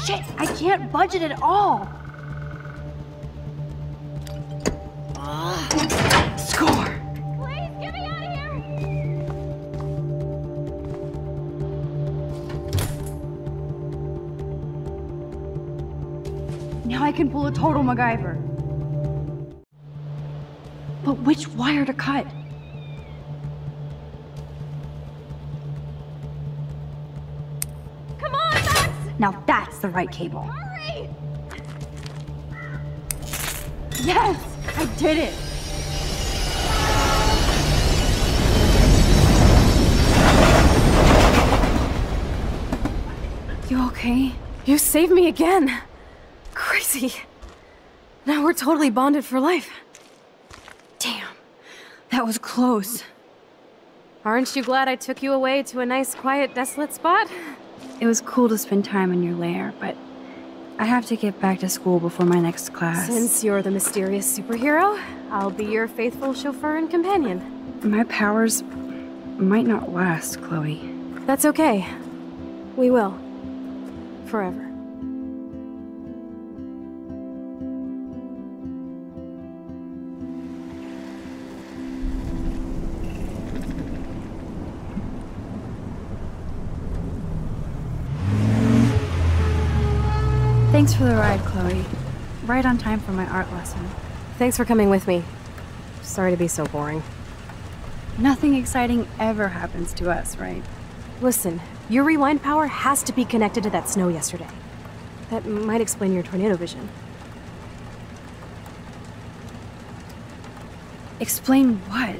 Shit, I can't budget at all. Score. Please, get me out of here! Now I can pull a total MacGyver. But which wire to cut? Come on, Max! Now that's the right cable. Hurry! Yes! I did it! You okay? You saved me again. Crazy. Now we're totally bonded for life. Damn, that was close. Aren't you glad I took you away to a nice, quiet, desolate spot? It was cool to spend time in your lair, but I have to get back to school before my next class. Since you're the mysterious superhero, I'll be your faithful chauffeur and companion. My powers might not last, Chloe. That's okay. We will. Forever. Thanks for the ride, Chloe. Right on time for my art lesson. Thanks for coming with me. Sorry to be so boring. Nothing exciting ever happens to us, right? Listen, your rewind power has to be connected to that snow yesterday. That might explain your tornado vision. Explain what?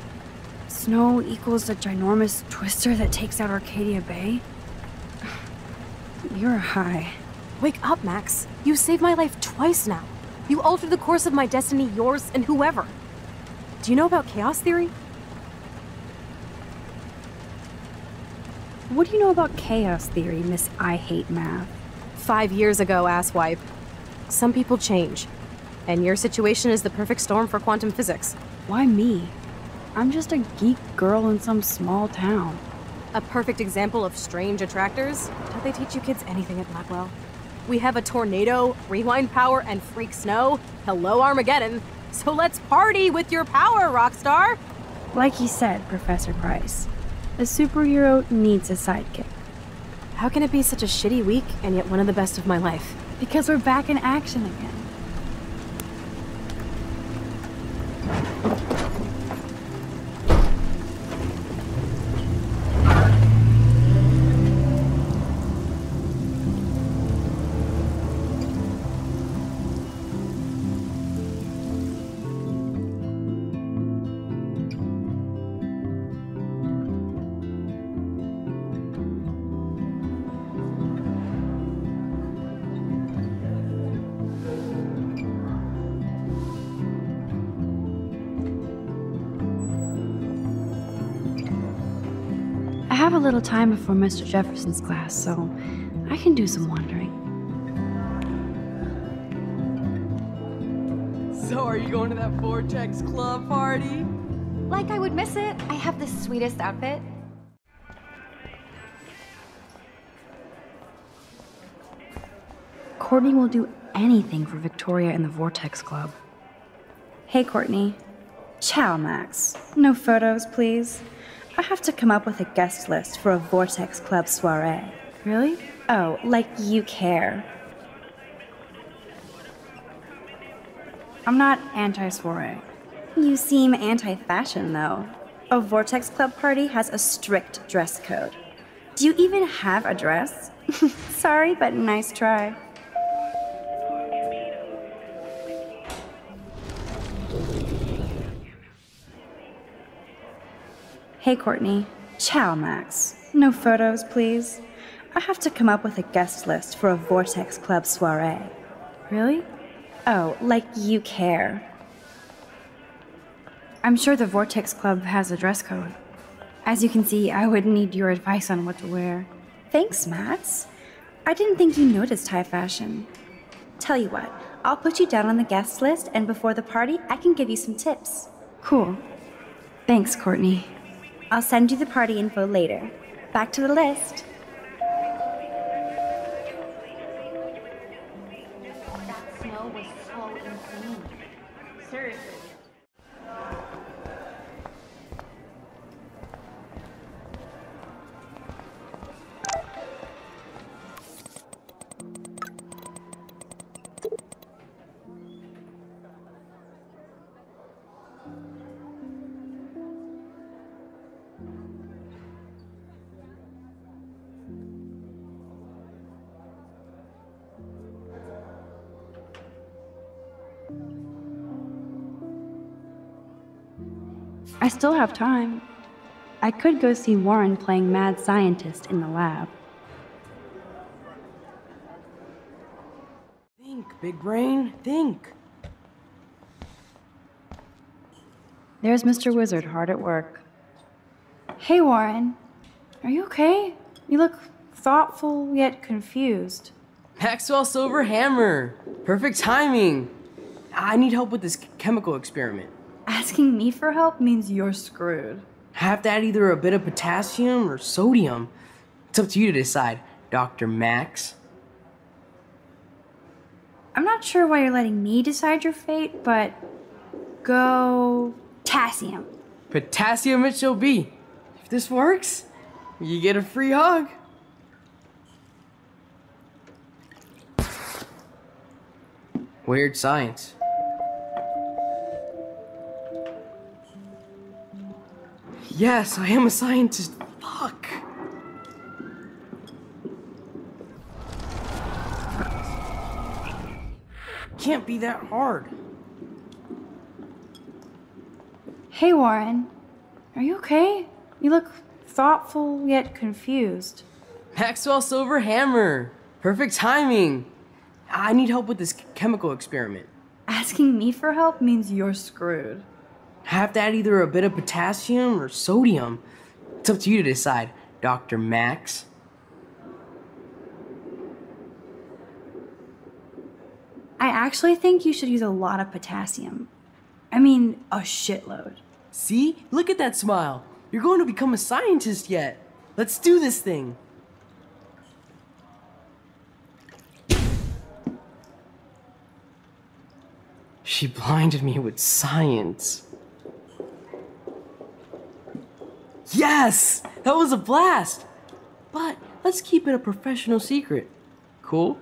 Snow equals a ginormous twister that takes out Arcadia Bay? You're high. Wake up, Max. You saved my life twice now. You altered the course of my destiny, yours, and whoever. Do you know about chaos theory? What do you know about chaos theory, Miss I Hate Math? 5 years ago, asswipe. Some people change. And your situation is the perfect storm for quantum physics. Why me? I'm just a geek girl in some small town. A perfect example of strange attractors? Don't they teach you kids anything at Blackwell? We have a tornado, rewind power, and freak snow. Hello, Armageddon. So let's party with your power, Rockstar! Like you said, Professor Price, a superhero needs a sidekick. How can it be such a shitty week and yet one of the best of my life? Because we're back in action again. I have a little time before Mr. Jefferson's class, so I can do some wandering. So are you going to that Vortex Club party? Like I would miss it. I have the sweetest outfit. Courtney will do anything for Victoria and the Vortex Club. Hey, Courtney. Ciao, Max. No photos, please. I have to come up with a guest list for a Vortex Club soiree. Really? Oh, like you care. I'm not anti-soiree. You seem anti-fashion, though. A Vortex Club party has a strict dress code. Do you even have a dress? Sorry, but nice try. Hey, Courtney. Ciao, Max. No photos, please. I have to come up with a guest list for a Vortex Club soiree. Really? Oh, like you care. I'm sure the Vortex Club has a dress code. As you can see, I would need your advice on what to wear. Thanks, Max. I didn't think you noticed high fashion. Tell you what, I'll put you down on the guest list, and before the party, I can give you some tips. Cool. Thanks, Courtney. I'll send you the party info later. Back to the list. I still have time. I could go see Warren playing mad scientist in the lab. Think, big brain, think. There's Mr. Wizard hard at work. Hey, Warren. Are you okay? You look thoughtful yet confused. Maxwell Silver Hammer. Perfect timing. I need help with this chemical experiment. Asking me for help means you're screwed. I have to add either a bit of potassium or sodium. It's up to you to decide, Dr. Max. I'm not sure why you're letting me decide your fate, but go potassium. Potassium it shall be. If this works, you get a free hug. Weird science. Yes, I am a scientist. Fuck. Can't be that hard. Hey, Warren. Are you okay? You look thoughtful yet confused. Maxwell Silver Hammer. Perfect timing. I need help with this chemical experiment. Asking me for help means you're screwed. I have to add either a bit of potassium or sodium. It's up to you to decide, Dr. Max. I actually think you should use a lot of potassium. I mean, a shitload. See? Look at that smile. You're going to become a scientist yet. Let's do this thing. She blinded me with science. Yes! That was a blast! But let's keep it a professional secret. Cool?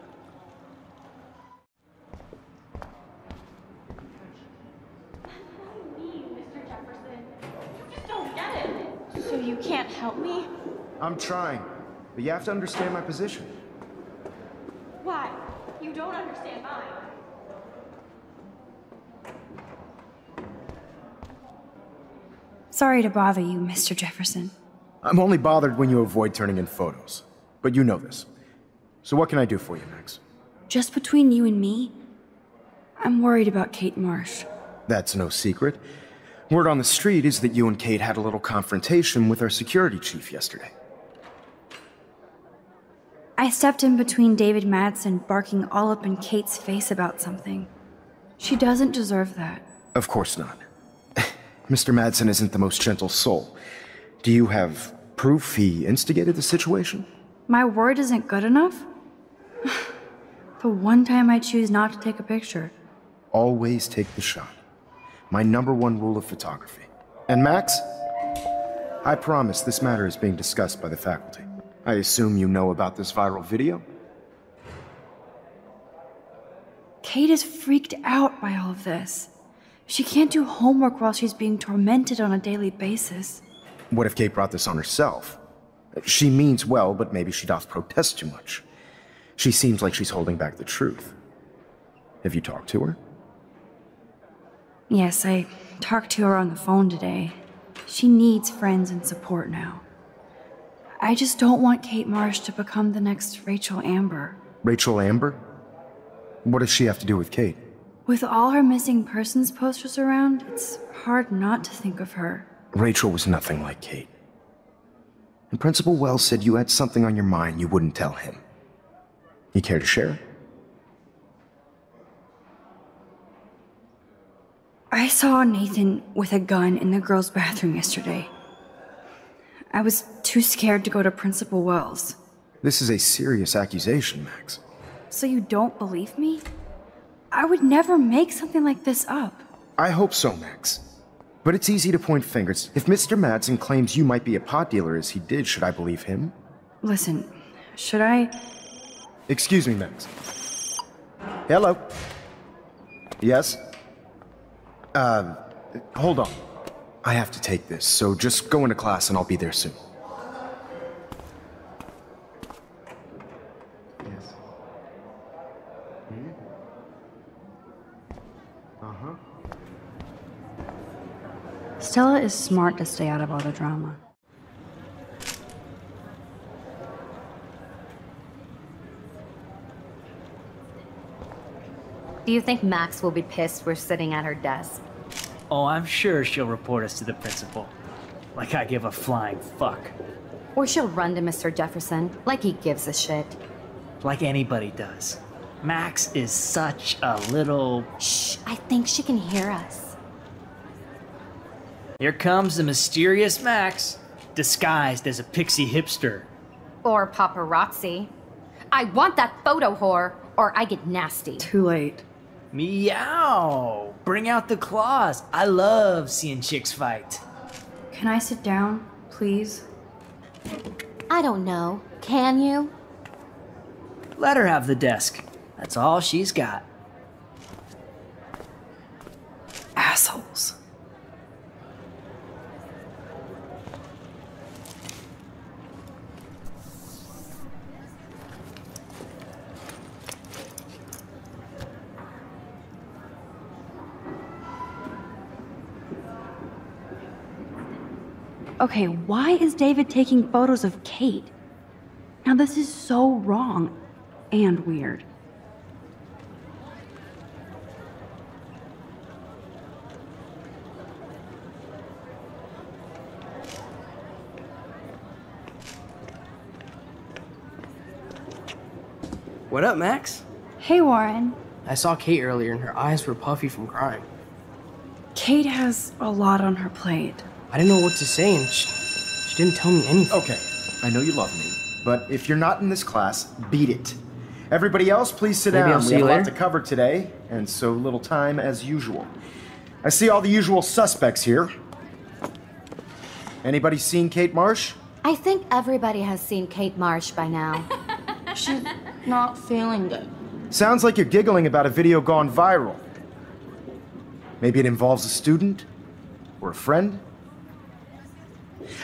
Mr. Jefferson, you just don't get it. So you can't help me? I'm trying, but you have to understand my position. Why? You don't understand mine. Sorry to bother you, Mr. Jefferson. I'm only bothered when you avoid turning in photos. But you know this. So what can I do for you, Max? Just between you and me, I'm worried about Kate Marsh. That's no secret. Word on the street is that you and Kate had a little confrontation with our security chief yesterday. I stepped in between David Madsen barking all up in Kate's face about something. She doesn't deserve that. Of course not. Mr. Madsen isn't the most gentle soul. Do you have proof he instigated the situation? My word isn't good enough? The one time I choose not to take a picture. Always take the shot. My #1 rule of photography. And Max, I promise this matter is being discussed by the faculty. I assume you know about this viral video? Kate is freaked out by all of this. She can't do homework while she's being tormented on a daily basis. What if Kate brought this on herself? She means well, but maybe she doth protest too much. She seems like she's holding back the truth. Have you talked to her? Yes, I talked to her on the phone today. She needs friends and support now. I just don't want Kate Marsh to become the next Rachel Amber. Rachel Amber? What does she have to do with Kate? With all her missing persons posters around, it's hard not to think of her. Rachel was nothing like Kate. And Principal Wells said you had something on your mind you wouldn't tell him. You care to share? I saw Nathan with a gun in the girls' bathroom yesterday. I was too scared to go to Principal Wells. This is a serious accusation, Max. So you don't believe me? I would never make something like this up. I hope so, Max. But it's easy to point fingers. If Mr. Madsen claims you might be a pot dealer as he did, should I believe him? Listen, should I? Excuse me, Max. Hello? Yes? Hold on. I have to take this, so just go into class and I'll be there soon. Yes. Stella is smart to stay out of all the drama. Do you think Max will be pissed we're sitting at her desk? Oh, I'm sure she'll report us to the principal. Like I give a flying fuck. Or she'll run to Mr. Jefferson, like he gives a shit. Like anybody does. Max is such a little... Shh, I think she can hear us. Here comes the mysterious Max, disguised as a pixie hipster. Or paparazzi. I want that photo whore, or I get nasty. Too late. Meow! Bring out the claws. I love seeing chicks fight. Can I sit down, please? I don't know. Can you? Let her have the desk. That's all she's got. Assholes. Okay, why is David taking photos of Kate? Now this is so wrong and weird. What up, Max? Hey, Warren. I saw Kate earlier and her eyes were puffy from crying. Kate has a lot on her plate. I didn't know what to say and she didn't tell me anything. Okay, I know you love me, but if you're not in this class, beat it. Everybody else, please sit Maybe down. I'll We see have you a lot later. to cover today, and so little time as usual. I see all the usual suspects here. Anybody seen Kate Marsh? I think everybody has seen Kate Marsh by now. She's not feeling good. Sounds like you're giggling about a video gone viral. Maybe it involves a student? Or a friend?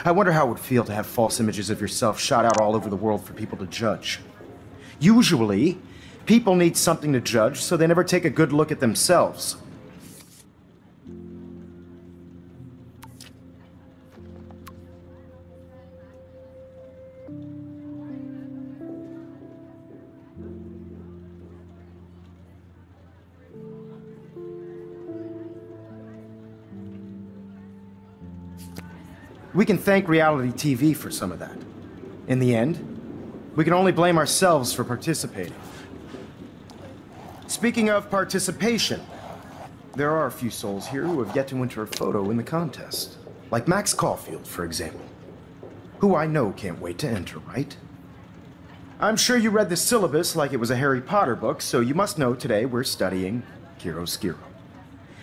I wonder how it would feel to have false images of yourself shot out all over the world for people to judge. Usually, people need something to judge, so they never take a good look at themselves. We can thank reality TV for some of that. In the end, we can only blame ourselves for participating. Speaking of participation, there are a few souls here who have yet to enter a photo in the contest. Like Max Caulfield, for example. Who I know can't wait to enter, right? I'm sure you read the syllabus like it was a Harry Potter book, so you must know today we're studying chiaroscuro.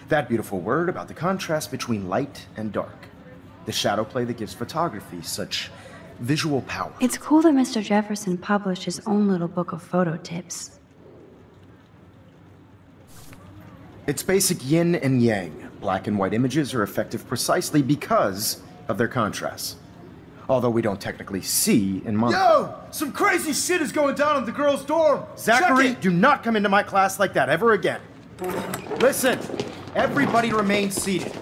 That beautiful word about the contrast between light and dark. The shadow play that gives photography such visual power. It's cool that Mr. Jefferson published his own little book of photo tips. It's basic yin and yang. Black and white images are effective precisely because of their contrasts. Although we don't technically see in months. Yo! Some crazy shit is going down in the girls' dorm! Zachary, Check it. do not come into my class like that ever again. Listen, everybody remain seated.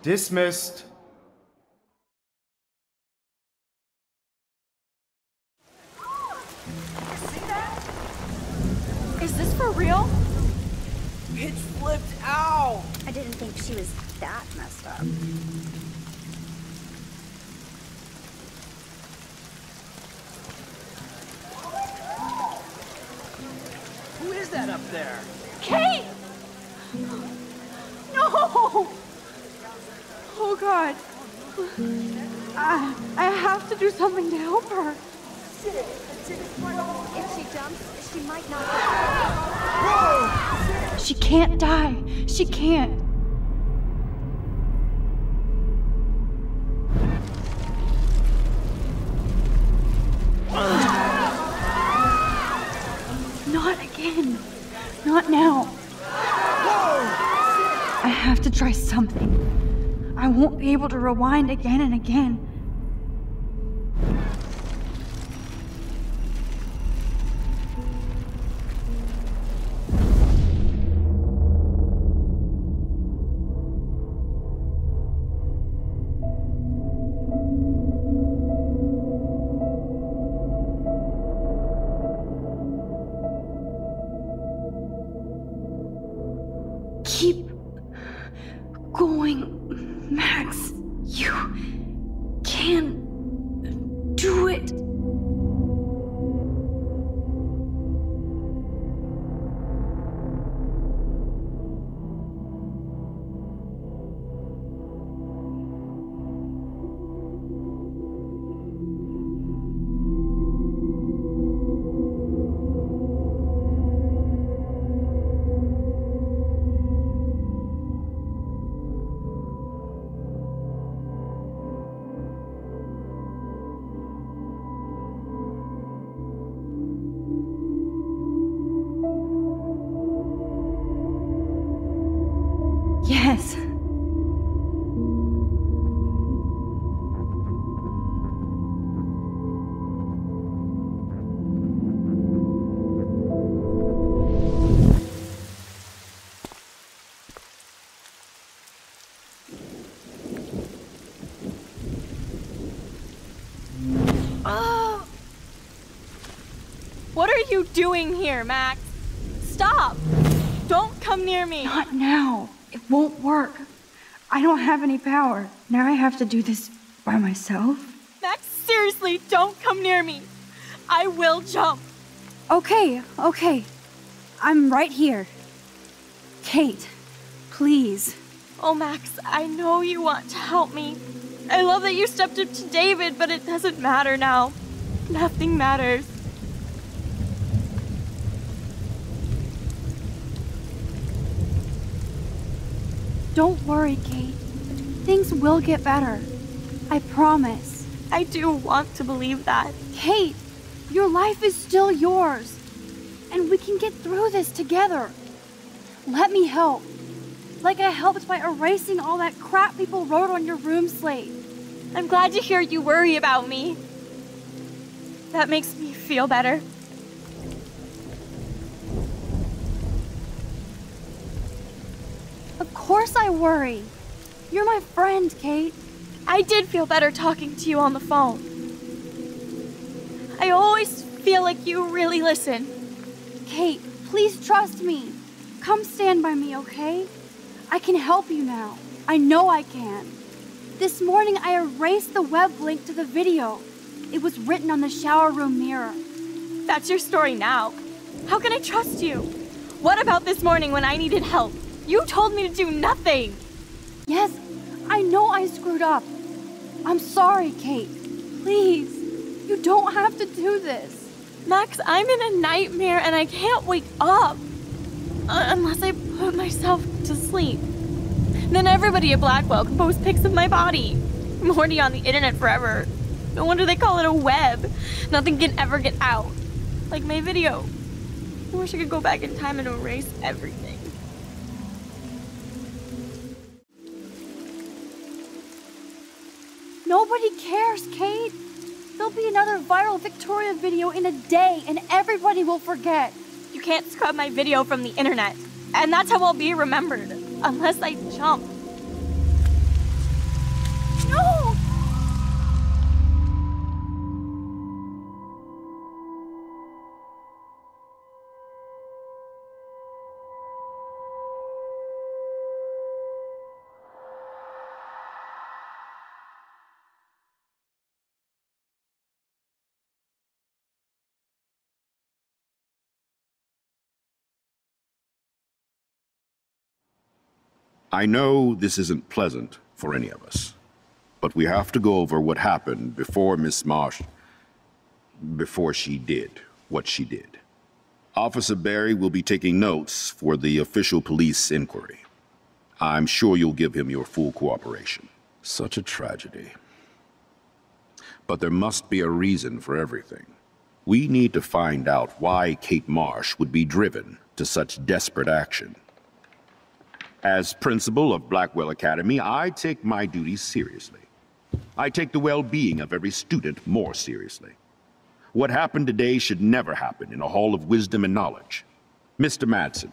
Dismissed. Is this for real? Pitch flipped out! I didn't think she was that messed up. Who is that up there? Kate! No! Oh God. I have to do something to help her. If she jumps, she might not. She can't die. She can't. Not again. Not now. I have to try something. I won't be able to rewind again and again. going, Max. You can do it. Yes. What are you doing here, Max? Stop! Don't come near me! Not now. It won't work. I don't have any power. Now I have to do this by myself. Max, seriously, don't come near me. I will jump. Okay. I'm right here. Kate, please. Oh, Max, I know you want to help me. I love that you stepped up to David, but it doesn't matter now. Nothing matters. Don't worry, Kate. Things will get better. I promise. I do want to believe that. Kate, your life is still yours. And we can get through this together. Let me help. Like I helped by erasing all that crap people wrote on your room slate. I'm glad to hear you worry about me. That makes me feel better. Of course I worry. You're my friend, Kate. I did feel better talking to you on the phone. I always feel like you really listen. Kate, please trust me. Come stand by me, okay? I can help you now. I know I can. This morning I erased the web link to the video. It was written on the shower room mirror. That's your story now. How can I trust you? What about this morning when I needed help? You told me to do nothing. Yes, I know I screwed up. I'm sorry, Kate. Please, you don't have to do this. Max, I'm in a nightmare and I can't wake up. Unless I put myself to sleep. Then everybody at Blackwell can post pics of my body. I'm already on the internet forever. No wonder they call it a web. Nothing can ever get out. Like my video. I wish I could go back in time and erase everything. Nobody cares, Kate. There'll be another viral Victoria video in a day and everybody will forget. You can't scrub my video from the internet. And that's how I'll be remembered. Unless I jump. No! I know this isn't pleasant for any of us, but we have to go over what happened before Miss Marsh, before she did what she did. Officer Barry will be taking notes for the official police inquiry. I'm sure you'll give him your full cooperation. Such a tragedy. But there must be a reason for everything. We need to find out why Kate Marsh would be driven to such desperate action. As principal of Blackwell Academy, I take my duties seriously. I take the well-being of every student more seriously. What happened today should never happen in a hall of wisdom and knowledge. Mr. Madsen,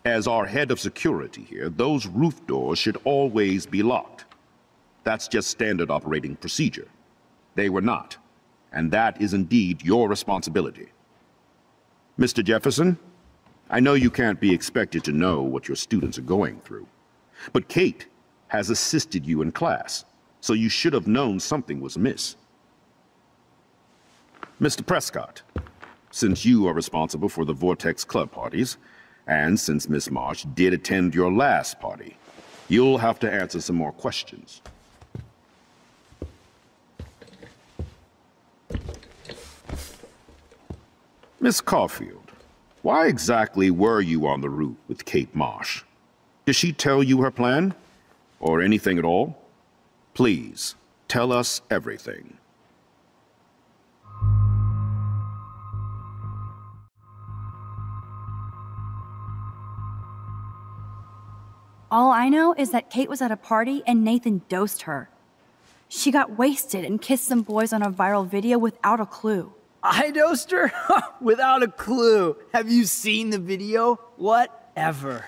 as our head of security here, those roof doors should always be locked. That's just standard operating procedure. They were not, and that is indeed your responsibility. Mr. Jefferson, I know you can't be expected to know what your students are going through. But Kate has assisted you in class, so you should have known something was amiss. Mr. Prescott, since you are responsible for the Vortex Club parties, and since Miss Marsh did attend your last party, you'll have to answer some more questions. Miss Caulfield, why exactly were you on the route with Kate Marsh? Did she tell you her plan? Or anything at all? Please, tell us everything. All I know is that Kate was at a party and Nathan dosed her. She got wasted and kissed some boys on a viral video without a clue. I dosed her? Without a clue. Have you seen the video? Whatever.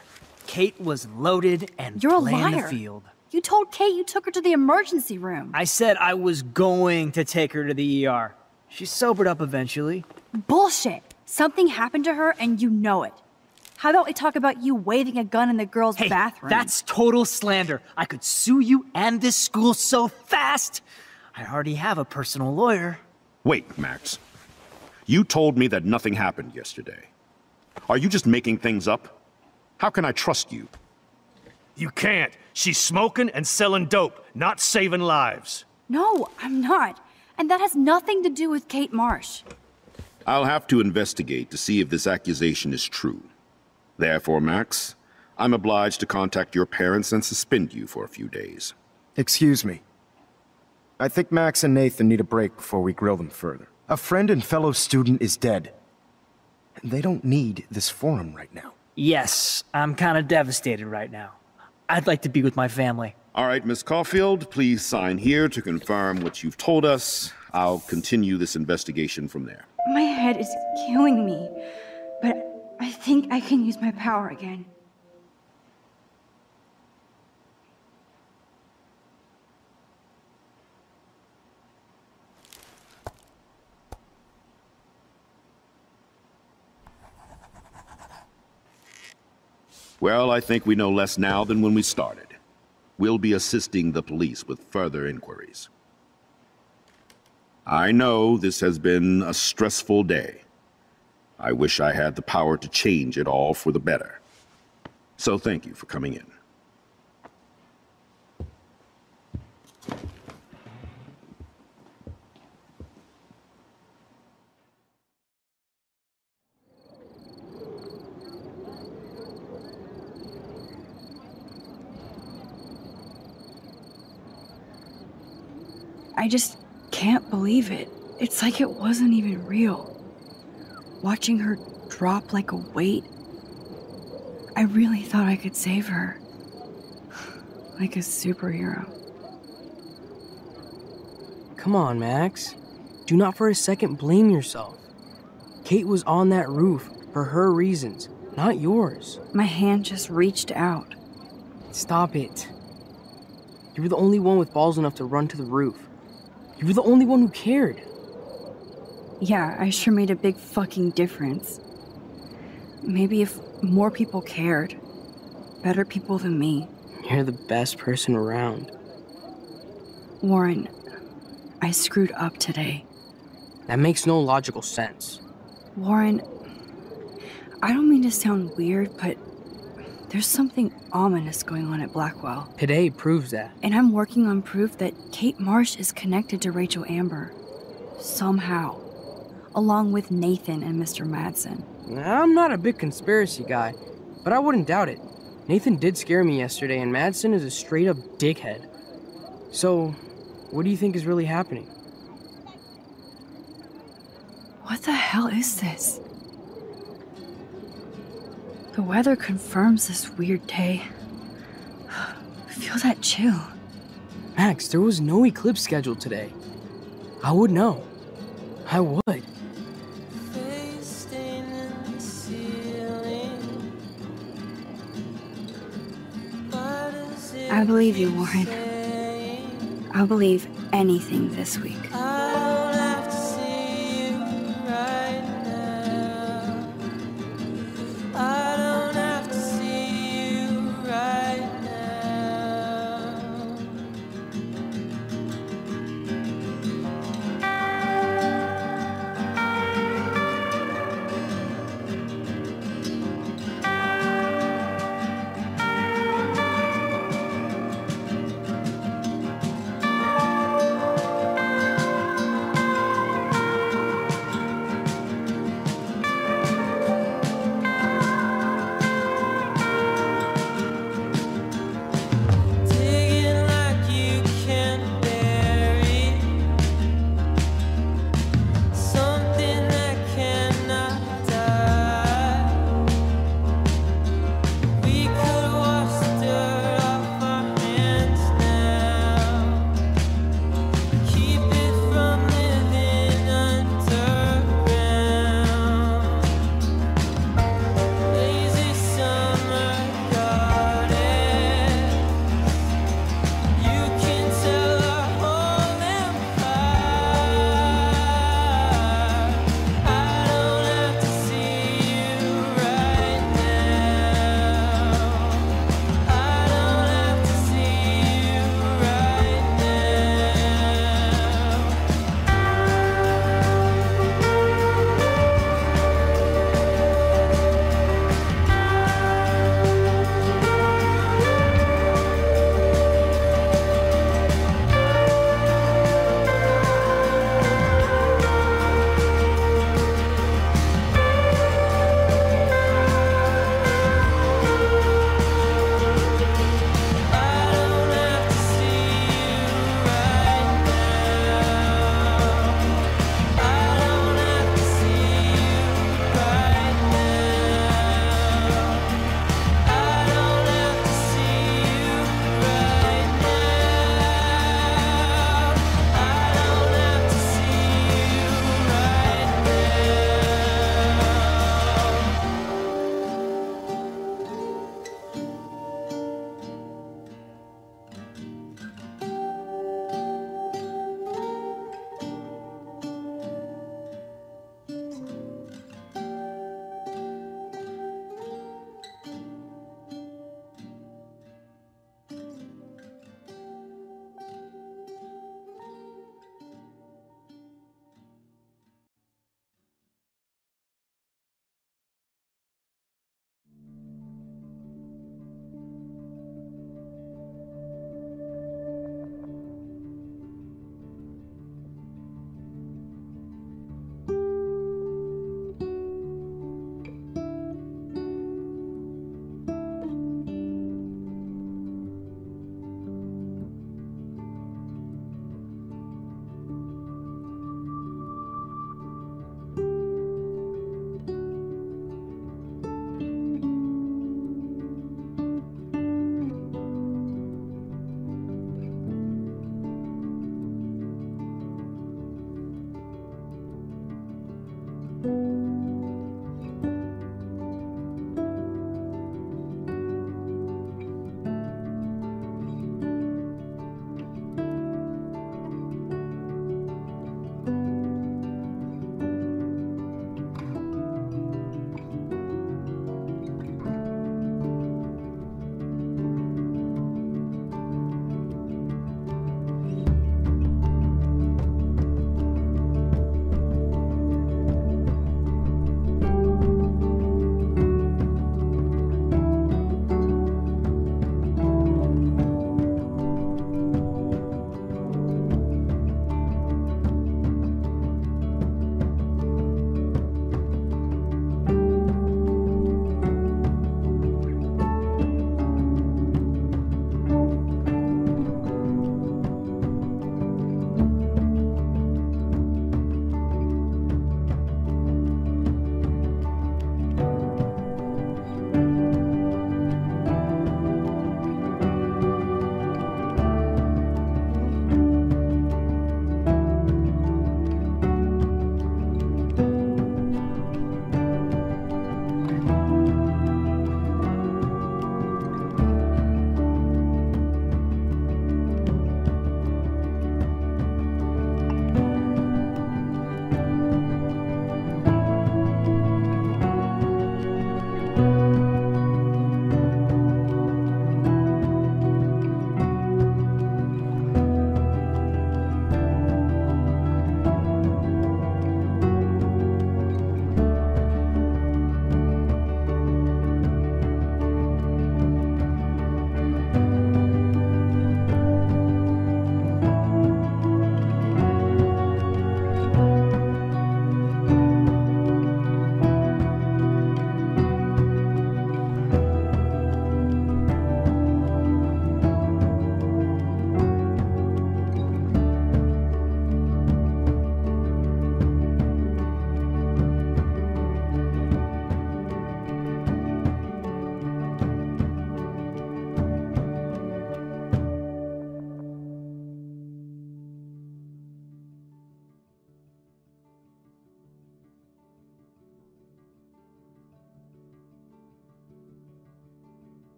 Kate was loaded and You're a playing the liar. field. You told Kate you took her to the emergency room. I said I was going to take her to the ER. She sobered up eventually. Bullshit. Something happened to her and you know it. How about we talk about you waving a gun in the girls' Hey, bathroom? that's total slander. I could sue you and this school so fast. I already have a personal lawyer. Wait, Max. You told me that nothing happened yesterday. Are you just making things up? How can I trust you? You can't. She's smoking and selling dope, not saving lives. No, I'm not. And that has nothing to do with Kate Marsh. I'll have to investigate to see if this accusation is true. Therefore, Max, I'm obliged to contact your parents and suspend you for a few days. Excuse me. I think Max and Nathan need a break before we grill them further. A friend and fellow student is dead. And they don't need this forum right now. Yes, I'm kind of devastated right now. I'd like to be with my family. All right, Miss Caulfield, please sign here to confirm what you've told us. I'll continue this investigation from there. My head is killing me, but I think I can use my power again. Well, I think we know less now than when we started. We'll be assisting the police with further inquiries. I know this has been a stressful day. I wish I had the power to change it all for the better. So thank you for coming in. I just can't believe it. It's like it wasn't even real. Watching her drop like a weight, I really thought I could save her. Like a superhero. Come on, Max. Do not for a second blame yourself. Kate was on that roof for her reasons, not yours. My hand just reached out. Stop it. You were the only one with balls enough to run to the roof. You were the only one who cared. Yeah, I sure made a big fucking difference. Maybe if more people cared. Better people than me. You're the best person around. Warren, I screwed up today. That makes no logical sense. Warren, I don't mean to sound weird, but there's something ominous going on at Blackwell. Today proves that. And I'm working on proof that Kate Marsh is connected to Rachel Amber. Somehow. Along with Nathan and Mr. Madsen. I'm not a big conspiracy guy, but I wouldn't doubt it. Nathan did scare me yesterday, and Madsen is a straight-up dickhead. So, what do you think is really happening? What the hell is this? The weather confirms this weird day. Feel that chill. Max, there was no eclipse scheduled today. I would know. I would. I believe you, Warren. I'll believe anything this week.